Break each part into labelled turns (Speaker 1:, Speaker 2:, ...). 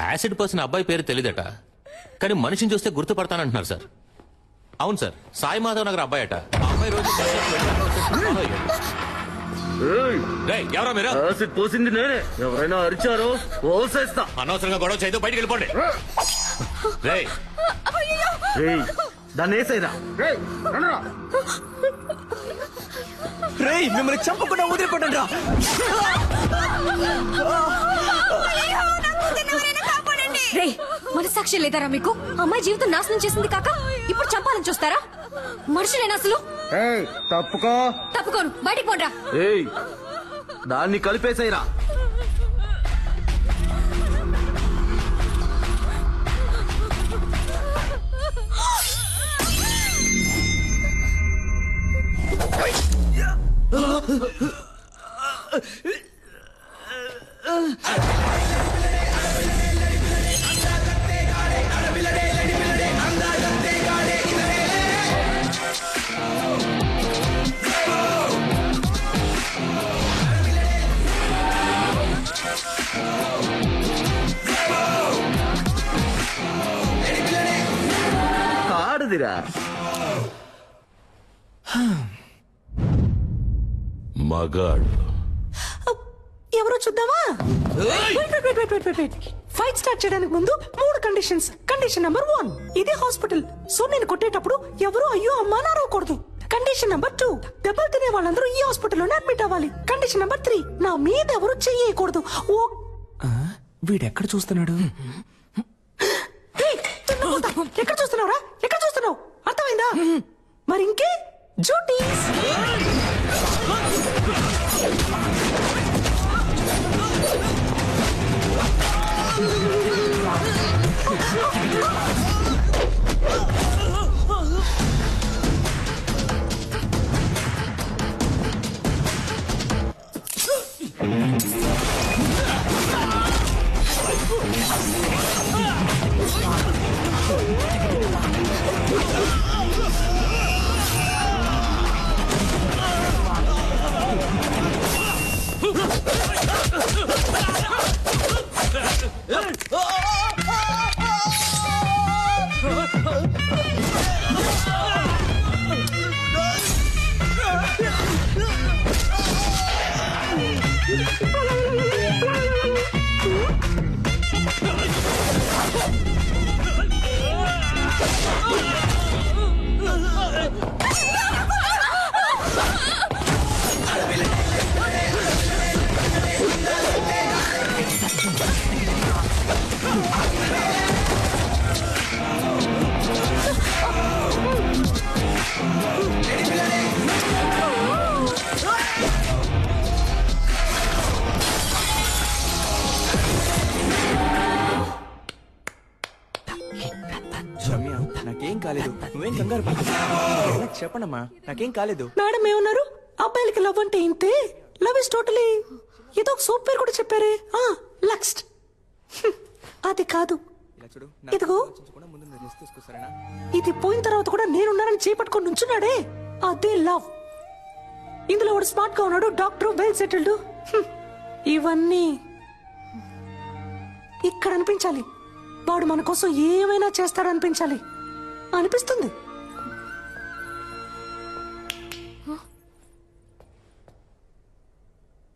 Speaker 1: Acid పోసిన అబ్బాయి పేరు తెలియదట, కానీ మనిషిని చూస్తే గుర్తుపడతానంటున్నారు సార్. అవును సార్, సాయి మాధవ్ నగర్ అబ్బాయి అట. ఆ అబ్బాయి రోజు ఎవరా మీరు?
Speaker 2: యాసిడ్ పోసింది నేనే. ఎవరైనా అరిచారో ఓసేస్తా.
Speaker 1: అనవసరంగా గొడవ చేయదు, బయటికి వెళ్ళిపోండి. రేయ్
Speaker 2: దాన్ని వేసేరా.
Speaker 3: రేయ్ మిమ్మల్ని చంపకుండా వదిలిపెట్టండి రా.
Speaker 4: రే మనసాక్షి లేదారా మీకు? అమ్మాయి జీవితం నాశనం చేసింది కాక ఇప్పుడు చంపాలని చూస్తారా? మనుషులేనా అసలు?
Speaker 2: తప్పుకో.
Speaker 4: తప్పుకోను, బయటికి పోండ్రా.
Speaker 2: దాన్ని కలిపేసేరా. ఆడదిరా.
Speaker 1: మగాడు
Speaker 5: ఎవరో చూద్దామా? ఫైట్ స్టార్ట్ చేయడానికి ముందు 3 కండిషన్స్. కండిషన్ నెంబర్ 1, ఇదే హాస్పిటల్, సో నేను కొట్టేటప్పుడు ఎవరు అయ్యో అమ్మా నారవకూడదు. కండిషన్ నెంబర్ 2, దెబ్బలు తినే వాళ్ళందరూ ఈ హాస్పిటల్లోనే అడ్మిట్ అవ్వాలి. కండిషన్ నెంబర్ 3, నా మీద ఎవరు చెయ్యకూడదు.
Speaker 3: వీడెక్కడ చూస్తున్నాడు?
Speaker 5: ఎక్కడ చూస్తున్నావురా? ఎక్కడ చూస్తున్నావు? అర్థమైందా? మరి ఇంకే డ్యూటీస్.
Speaker 3: నాకేం కాలేదు, నువ్వేం కంగారు పడకు. చెప్పండమ్మా, నాకేం కాలేదు.
Speaker 5: మేడం ఏమన్నారు? అబ్బాయిలకి లవ్ అంటే ఇంతే, లవ్ ఇస్ టోటలీ. ఏదో ఒక సోప్ పేరు కూడా చెప్పారే, లక్స్ట్. అది కాదు, ఇదిగో ఇది పోయిన తర్వాత కూడా నేనున్నానని చేపట్టుకొని నుంచున్నాడే, అదే లవ్. ఇందులో వాడు స్మార్ట్ గా ఉన్నాడు, డాక్టర్, వెల్ సెటిల్డ్. ఇవన్నీ ఇక్కడ అనిపించాలి. వాడు మన కోసం ఏమైనా చేస్తాడనిపించాలి అనిపిస్తుంది.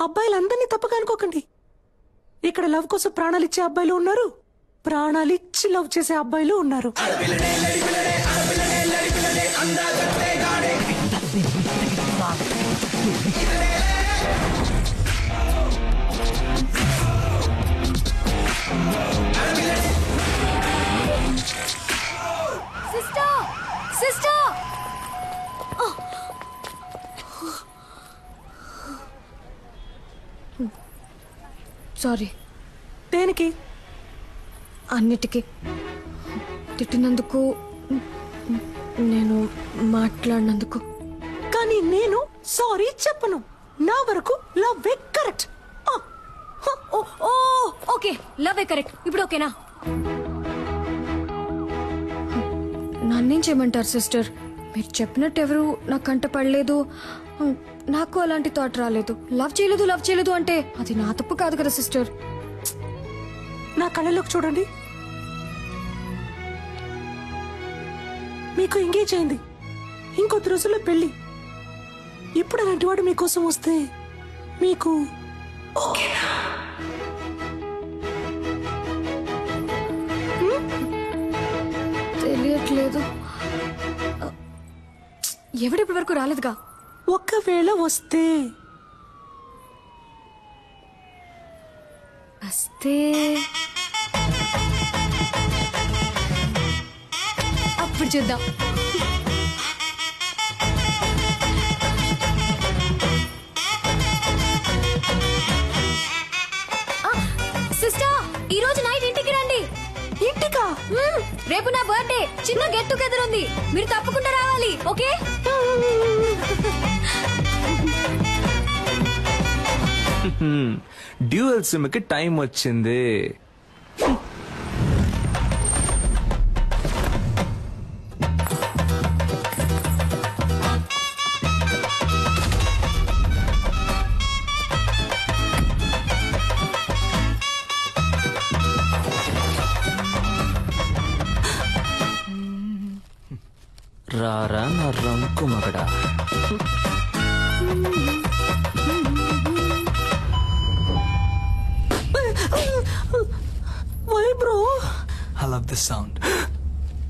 Speaker 5: అబ్బాయిలందరినీ తప్పగా అనుకోకండి. ఇక్కడ లవ్ కోసం ప్రాణాలు ఇచ్చే అబ్బాయిలు ఉన్నారు, ప్రాణాలు ఇచ్చి లవ్ చేసే అబ్బాయిలు ఉన్నారు.
Speaker 4: Sister, sister. సారీ.
Speaker 5: దేనికి?
Speaker 4: అన్నిటికీ తిట్టినందుకు, నేను మాట్లాడినందుకు.
Speaker 5: కానీ నేను సారీ చెప్పను. నా వరకు love correct.
Speaker 4: Okay, love correct. ఇప్పుడు ఓకేనా? నన్నేం చేయమంటారు సిస్టర్? మీరు చెప్పినట్టు ఎవరు నా కంట పడలేదు, నాకు అలాంటి థాట్ రాలేదు. లవ్ చేయలేదు అంటే అది నా తప్పు కాదు కదా సిస్టర్.
Speaker 5: నా కళ్ళలోకి చూడండి. మీకు ఎంగేజ్ అయింది, ఇంకొద్ది రోజుల్లో పెళ్లి. ఇప్పుడు అలాంటి వాడు మీకోసం వస్తే మీకు ఓకేనా?
Speaker 4: తెలియట్లేదు. ఎవడిప్పటి వరకు రాలేదుగా.
Speaker 5: ఒకవేళ వస్తే
Speaker 4: వస్తే అప్పుడు చూద్దాం. సిస్టర్, ఈ రోజు నైట్ ఇంటికి రండి.
Speaker 5: ఇంటికా?
Speaker 4: రేపు నా బర్త్డే, చిన్న గెట్ టుగెదర్ ఉంది. మీరు తప్పకుండా రావాలి, ఓకే?
Speaker 3: డ్యూయల్ సిమ్ కి టైం వచ్చింది. రారా నా రంకు మగడా.
Speaker 5: Why bro?
Speaker 3: I love this sound.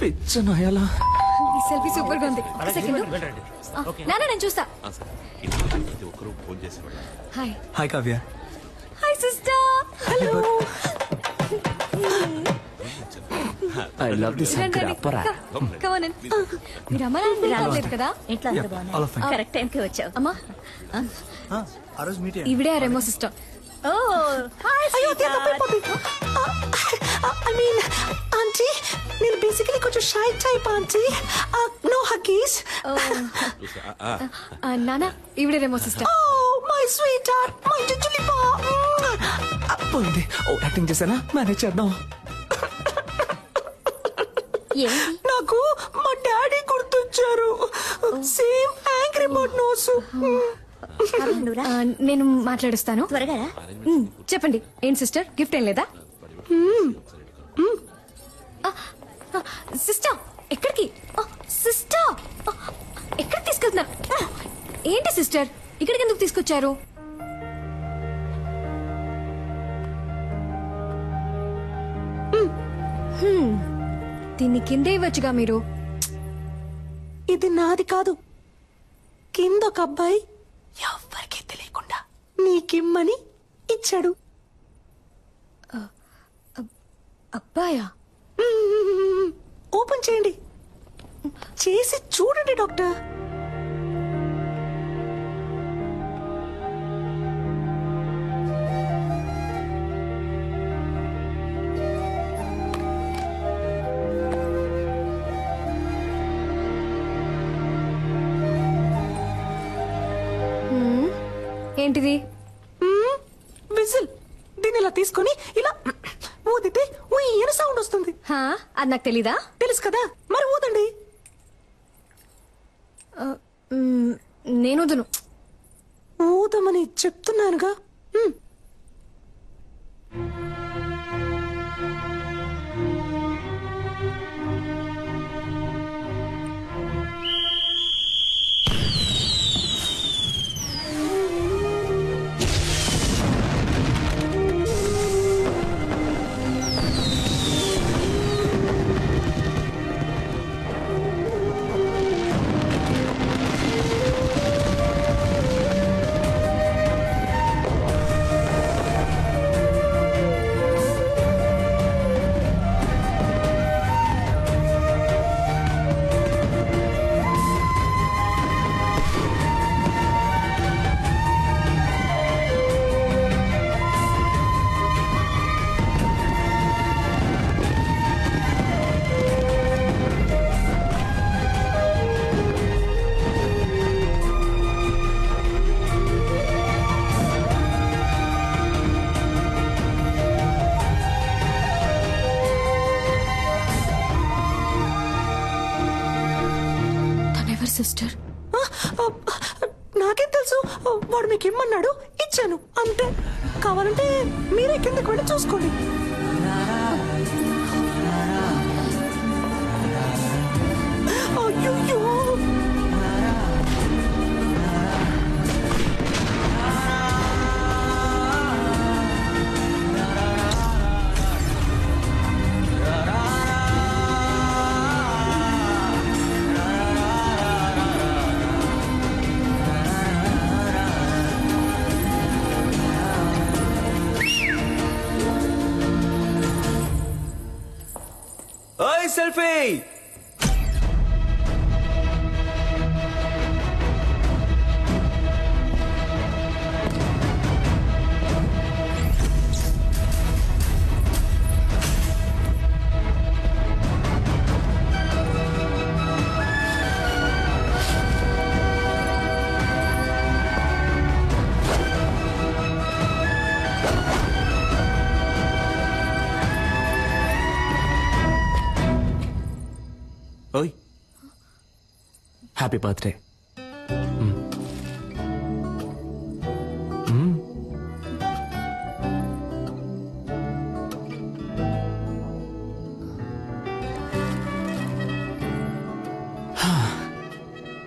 Speaker 3: పిచ్చ నయలా.
Speaker 4: ఈ సెల్ఫీ సూపర్ గా ఉంది. ఒక సెకండ్. నాన్న, నేను చూస్తా. Hi.
Speaker 3: Hi Kavya.
Speaker 4: Hi sister.
Speaker 5: Hello.
Speaker 3: I love this sound. అప్పరా.
Speaker 4: మీరు అమ్మ నాన్న రాలేదు కదా?
Speaker 6: ఇంట్లో అందరూ బాగున్నారు. కరెక్ట్ టైంకి వచ్చావు.
Speaker 4: అమ్మా,
Speaker 3: ఆ రోజు మీట్
Speaker 4: ఈవిడే రెమో సిస్టర్.
Speaker 6: ఓ హాయ్
Speaker 5: అయ్యో, తప్పైపోయింది. ఐ మీన్ ఆంటీ, నేను బేసికలీ కొంచెం shy type aunty. No huggies.
Speaker 4: నాన్న, ఈవిడే Remo sister.
Speaker 5: Oh my sweetheart, my చుచులిపా.
Speaker 3: పోయింది. ఓ యాక్టింగ్ చేశానా? మేనేజ్ చేద్దాం.
Speaker 6: ఏంటి
Speaker 5: నాకు మా డాడీ గుర్తొచ్చారు. Same angry bird nose.
Speaker 6: నువ్వురా
Speaker 4: నేను మాట్లాడిస్తాను.
Speaker 6: త్వరగా రా.
Speaker 4: చెప్పండి, ఏం సిస్టర్, గిఫ్ట్ ఏం లేదా? సిస్టర్, ఎక్కడికి? సిస్టర్, ఎక్కడికి తీసుకెళ్తున్నారు? ఏంటి సిస్టర్, ఇక్కడికి ఎందుకు తీసుకొచ్చారు? దీన్ని కిందే ఇవ్వచ్చుగా మీరు.
Speaker 5: ఇది నాది కాదు, కింద ఒక అబ్బాయి ఎవ్వరికీ తెలియకుండా నీకిమ్మని ఇచ్చాడు.
Speaker 4: అబ్బాయా?
Speaker 5: ఓపెన్ చేయండి, చేసి చూడండి డాక్టర్.
Speaker 4: ఏంటిది?
Speaker 5: విజిల్. దీన్ని ఇలా తీసుకొని ఇలా ఊదితే ఈయన సౌండ్ వస్తుంది.
Speaker 4: హా, అది నాకు తెలీదా?
Speaker 5: తెలుసు కదా, మరి ఊదండి.
Speaker 4: నేను వదును.
Speaker 5: ఊదమని చెప్తున్నానుగా.
Speaker 4: సిస్టర్,
Speaker 5: నాకేం తెలుసు, వాడు మీకు ఇమ్మన్నాడు, ఇచ్చాను అంతే. కావాలంటే మీరే కిందకి వెళ్ళి చూసుకోండి.
Speaker 3: ఓయ్ సెల్ఫీ. ఓయ్ హ్యాపీ బర్త్డే.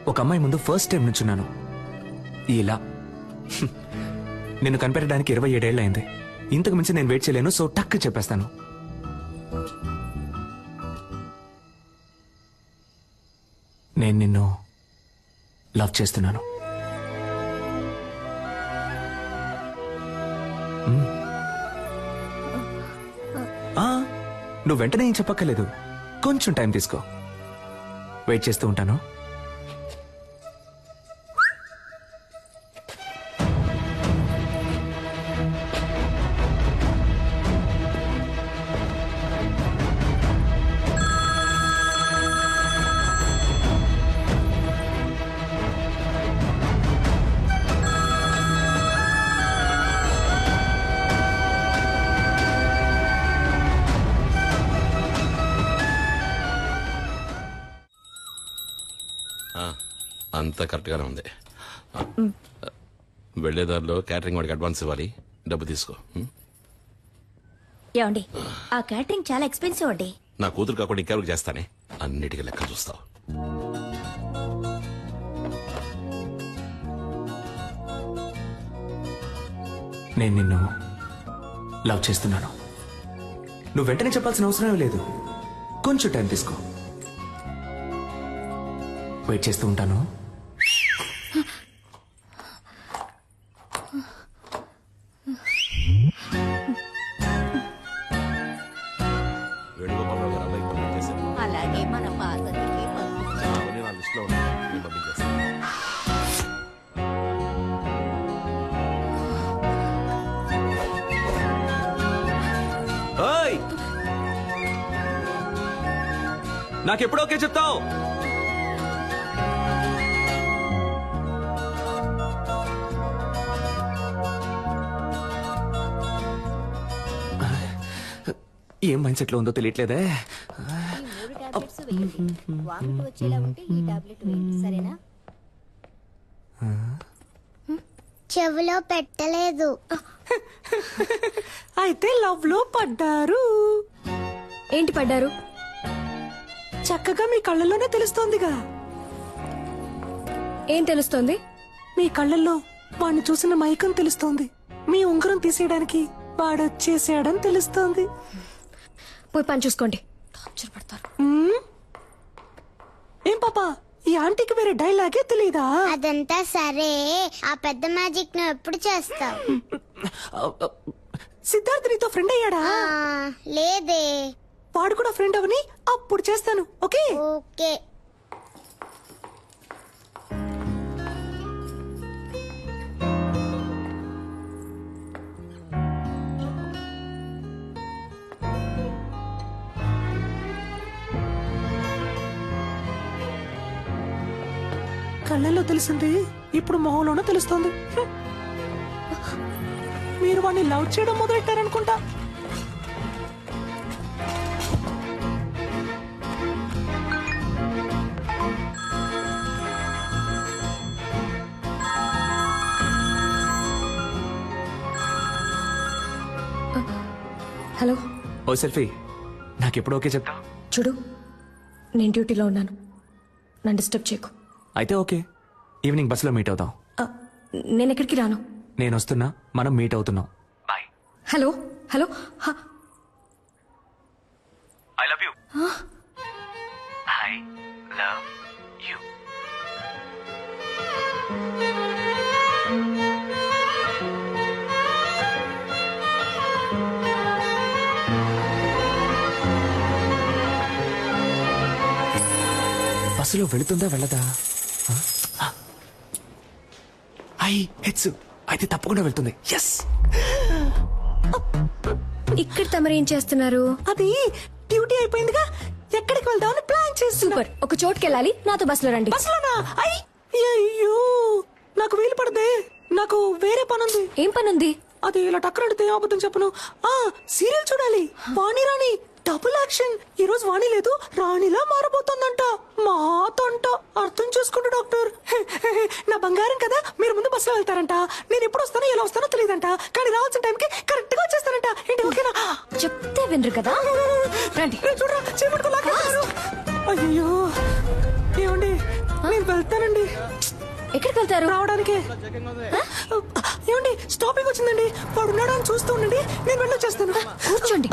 Speaker 3: ఒక అమ్మాయి ముందు ఫస్ట్ టైం నుంచున్నాను ఇలా. నిన్ను కనిపెట్టడానికి 27 ఏళ్ళు అయింది. ఇంతకు మించి నేను వెయిట్ చేయలేను, సో టక్ చెప్పేస్తాను. నేను నిన్ను లవ్ చేస్తున్నాను. నువ్వు వెంటనే ఏం చెప్పక్కర్లేదు, కొంచెం టైం తీసుకో. వెయిట్ చేస్తూ ఉంటాను.
Speaker 7: అంతా కరెక్ట్గానే ఉంది. వెళ్లేదారిలో క్యాటరింగ్ వాడికి అడ్వాన్స్ ఇవ్వాలి, డబ్బు తీసుకో.
Speaker 6: ఏమండి ఆ క్యాటరింగ్ చాలా ఎక్స్పెన్సివ్ అండి.
Speaker 7: నా కూతురు కాకుండా ఇంకెవరికి చేస్తానే, అన్నిటికీ లెక్క చూస్తావు.
Speaker 3: నేను నిన్ను లవ్ చేస్తున్నాను. నువ్వు వెంటనే చెప్పాల్సిన అవసరం లేదు, కొంచెం టైం తీసుకో. వెయిట్ చేస్తూ ఉంటాను.
Speaker 7: వేణుగోపాలరావు గారు అబ్బాయికి పంపించేశారు.
Speaker 6: అలాగే మన పార్వతికి
Speaker 7: అవన్నీ నా లిస్టులో ఉన్నాయి, నేను పంపించేస్తాను.
Speaker 3: ఓయ్ నాకెప్పుడు ఓకే చెప్తావు? ఏం మైండ్ సెట్ లో ఉందో తెలియట్లేదే.
Speaker 8: చెవిలో పెట్టలేదు.
Speaker 5: అయితే లవ్ లో పడ్డారు.
Speaker 4: ఏంటి పడ్డారు?
Speaker 5: చక్కగా మీ కళ్ళల్లోనే తెలుస్తోందిగా.
Speaker 4: ఏం తెలుస్తోంది?
Speaker 5: మీ కళ్ళల్లో వాణ్ణి చూసిన మైకం తెలుస్తోంది. మీ ఉంగరం తీసేయడానికి వాడొచ్చేసాడని తెలుస్తోంది.
Speaker 4: పోయి పని చూసుకోండి. టార్చర్ పడతారు.
Speaker 5: ఏం పాపా, ఈ ఆంటీకి వేరే డైలాగే తెలీదా?
Speaker 8: అదంతా సరే, ఆ పెద్ద మ్యాజిక్ నువ్వు ఎప్పుడు చేస్తావు?
Speaker 5: సిద్ధార్థ్ నీతో ఫ్రెండ్ అయ్యాడా?
Speaker 8: లేదే.
Speaker 5: వాడు కూడా ఫ్రెండ్ అవని అప్పుడు చేస్తాను. Okay
Speaker 8: okay.
Speaker 5: కళ్ళల్లో తెలిసింది ఇప్పుడు మొహంలోనూ తెలుస్తోంది. మీరు వాడిని లవ్ చేయడం మొదలెట్టారనుకుంటా.
Speaker 4: హలో.
Speaker 3: ఓ సెల్ఫీ, నాకెప్పుడు ఓకే చెప్తావు?
Speaker 4: చూడు, నేను డ్యూటీలో ఉన్నాను, నన్ను డిస్టర్బ్ చేయకు.
Speaker 3: అయితే ఓకే, ఈవినింగ్ బస్సులో మీట్ అవుతాం.
Speaker 4: నేను ఎక్కడికి రాను.
Speaker 3: నేను వస్తున్నా, మనం మీట్ అవుతున్నాం. Bye.
Speaker 4: Hello hello.
Speaker 3: I love you. I love you. బస్సులో వెళుతుందా వెళ్ళదా ఐ హెచ్చు అయితే తప్పకుండా వెళ్తుంది ఎస్.
Speaker 4: ఇక్కడ తమరేం చేస్తున్నారు?
Speaker 5: అది డ్యూటీ అయిపోయిందిగా, ఎక్కడికి వెళ్దామని ప్లాన్ చేస్తున్నా.
Speaker 4: సూపర్, ఒక చోటుకి వెళ్ళాలి, నాతో బస్సులో రండి.
Speaker 5: బస్సులోనా? అయ్యో నాకు వీలు పడదే, నాకు వేరే పనుంది.
Speaker 4: ఏం పనుంది?
Speaker 5: అది ఇలా టక్కరడితే అబద్ధం చెప్పను. సీరియల్ చూడాలి, వాణి రాణి డబుల్ యాక్షన్. ఈ రోజు వాణి లేదు, రాణిలా మారబోతోందంట. మాతంట అర్థం చేసుకుంటూ డాక్టర్. నా బంగారం కదా, మీరు ముందు బస్సులో వెళ్తారంట, నేను ఎప్పుడు వస్తానో ఎలా వస్తానో తెలియదంట, కానీ రావాల్సిన టైంకి కరెక్ట్ గా వచ్చేస్తారంట. ఏంటి ఓకేనా?
Speaker 4: చెప్తే వినరు కదా, రండి.
Speaker 5: చూడరా చేపట్టుకో లాగేస్తారు. అయ్యో ఏమండి, నేను వెళ్తానండి.
Speaker 4: ఎక్కడికి వెళ్తారు?
Speaker 5: రావడానికి. ఏమండి స్టాపింగ్ వచ్చిందండి, వాడు ఉన్నాడా అని చూస్తూ ఉండండి, నేను వెళ్ళొచ్చేస్తాను.
Speaker 4: కూర్చోండి.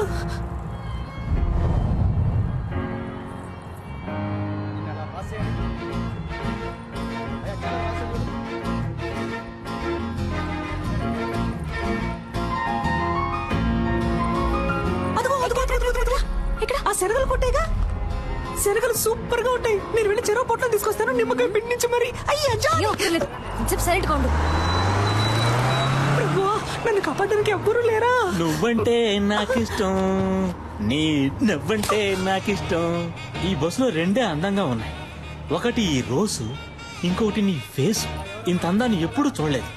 Speaker 5: అదిగో అదిగో అదిగో, అదిగో, అదిగో. ఇక్కడ ఆ శనగలు కొట్టేగా, శనగలు సూపర్ గా ఉంటాయి. నేను వెళ్ళి చెరువు పొట్టం తీసుకొస్తాను, నిమ్మకాయ పిండి నుంచి మరి. అయ్యా
Speaker 4: ఏం అక్కర్లేదు, చెప్పు సైలెంట్ గా ఉండు.
Speaker 5: ప్రభువా, నన్ను కాపాడడానికి ఎవ్వరూ లేరా?
Speaker 9: నువ్వంటే నాకిష్టం, నీ నవ్వంటే నాకిష్టం. ఈ బస్సులో రెండే అందంగా ఉన్నాయి, ఒకటి ఈ రోజు, ఇంకొకటి నీ ఫేస్. ఇంత అందాన్ని ఎప్పుడు చూడలేదు.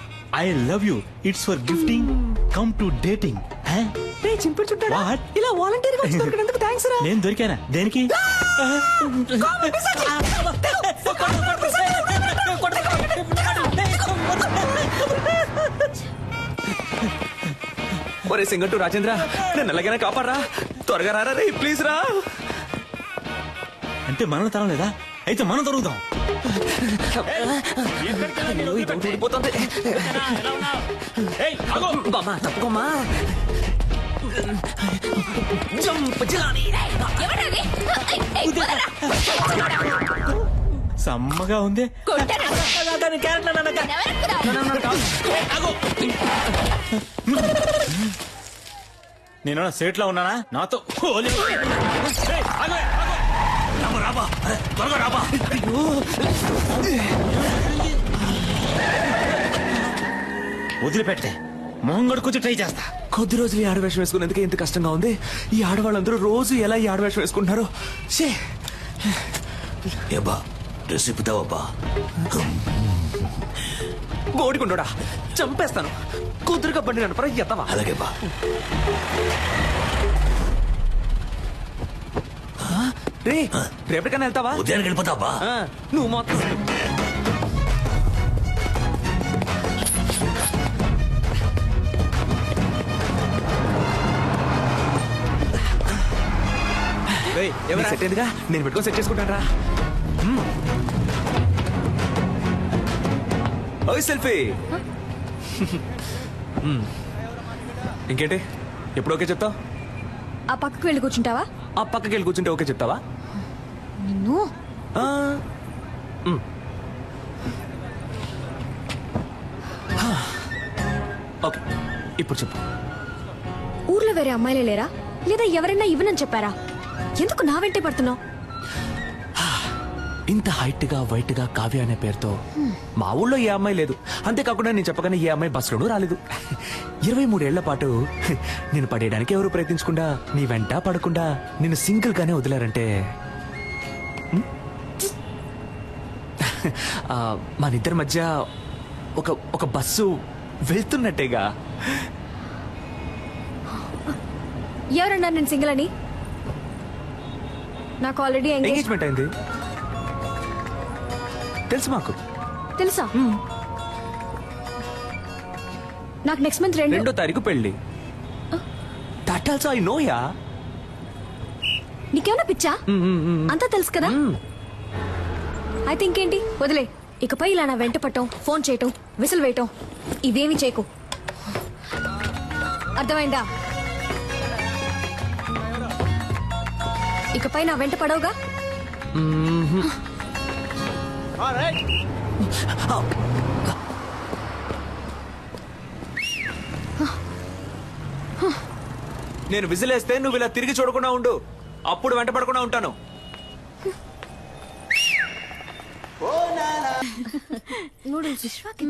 Speaker 9: I love you, it's for gifting, come to dating.
Speaker 5: రే చింపుడు చుట్టాడా,
Speaker 9: What?
Speaker 5: ఇలా వాలంటీర్ గా వచ్చి దొరికినందుకు థ్యాంక్స్ రా.
Speaker 9: నేను దొరికానా దేనికి?
Speaker 3: ఒరే సింగట్టు రాజేంద్ర, నన్ను ఎలాగైనా కాపాడరా, త్వరగా రారా రే ప్లీజ్ రా.
Speaker 9: అంటే మనం తరం లేదా? అయితే మనం దొరుకుతాం.
Speaker 3: ఊడిపోతుంది. బామ్మా తప్పుకోమ్మా.
Speaker 9: సమ్మగా ఉంది. నేను సేట్ లో ఉన్నానా? నాతో హోలీ. ఏయ్, ఆగు, ఆగు. రాబా, త్వరగా రాబా. వదిలిపెట్టే, మొహం కడుక్కొచ్చి ట్రై చేస్తా.
Speaker 3: కొద్ది రోజులు ఈ ఆడవేషం వేసుకునేందుకు ఎంత కష్టంగా ఉంది. ఈ ఆడవాళ్ళందరూ రోజు ఎలా ఈ ఆడవేషం వేసుకుంటున్నారు. షే
Speaker 2: ఏబా డ్రెస్ ఇప్పుతావబ్బా.
Speaker 3: బోడికుండోడా, చంపేస్తాను. కుదురుగా బండి నన్ను పర ఎత్తవా.
Speaker 2: అలాగే బా.
Speaker 3: రే రేపటికన్నా వెళ్తావా?
Speaker 2: ఉదయానికి వెళ్ళిపోతావా?
Speaker 3: నువ్వు మాత్రం సెట్ అయిందిగా, నేను పెట్టుకొని సెట్ చేసుకుంటాను రా. ఓయ్ సెల్ఫీ. ఇంకేంటి, ఎప్పుడు ఓకే చెప్తావు?
Speaker 4: ఆ పక్కకు వెళ్ళి కూర్చుంటావా?
Speaker 3: ఆ పక్కకి వెళ్ళి కూర్చుంటే ఓకే చెప్తావా?
Speaker 4: నిన్ను
Speaker 3: ఓకే, ఇప్పుడు చెప్పు.
Speaker 4: ఊర్లో వేరే అమ్మాయిలే లేరా, లేదా ఎవరైనా ఇవ్వనని చెప్పారా? ఎందుకు నా వెంటే పడుతున్నావు?
Speaker 3: ఇంత హైట్ గా వైట్ గా కావ్య అనే పేరుతో మా ఊళ్ళో ఏ అమ్మాయి లేదు. అంతేకాకుండా నేను చెప్పగానే ఏ అమ్మాయి బస్సులోనూ రాలేదు. 23 ఏళ్ల పాటు నేను పడేయడానికి ఎవరు ప్రయత్నించకుండా, నీ వెంట పడకుండా నిన్ను సింగిల్ గానే వదిలారంటే మనిద్దరి మధ్య ఒక బస్సు వెళ్తున్నట్టేగా.
Speaker 4: ఎవరన్నా నేను సింగిల్ అని? నాకు ఆల్రెడీ
Speaker 3: ఎంగేజ్మెంట్ అయింది తెలుసు మాకు.
Speaker 4: తెలుసా? నాకు నెక్స్ట్ మంత్
Speaker 3: 2వ తారీఖు పెళ్లి. That also I know yeah.
Speaker 4: నీకేమన్నా పిచ్చా? అంతా తెలుసు కదా. అయితే ఇంకేంటి, వదిలే. ఇకపై ఇలా నా వెంట పట్టం, ఫోన్ చేయటం, విసిల్ వేయటం ఇవేమీ చేయకు, అర్థమైందా? ఇకపై నా వెంట పడవుగా.
Speaker 3: నేను విజిలేస్తే నువ్వు ఇలా తిరిగి చూడకుండా ఉండు, అప్పుడు వెంట పడకుండా ఉంటాను.
Speaker 4: నూడిల్స్
Speaker 6: విశ్వాకి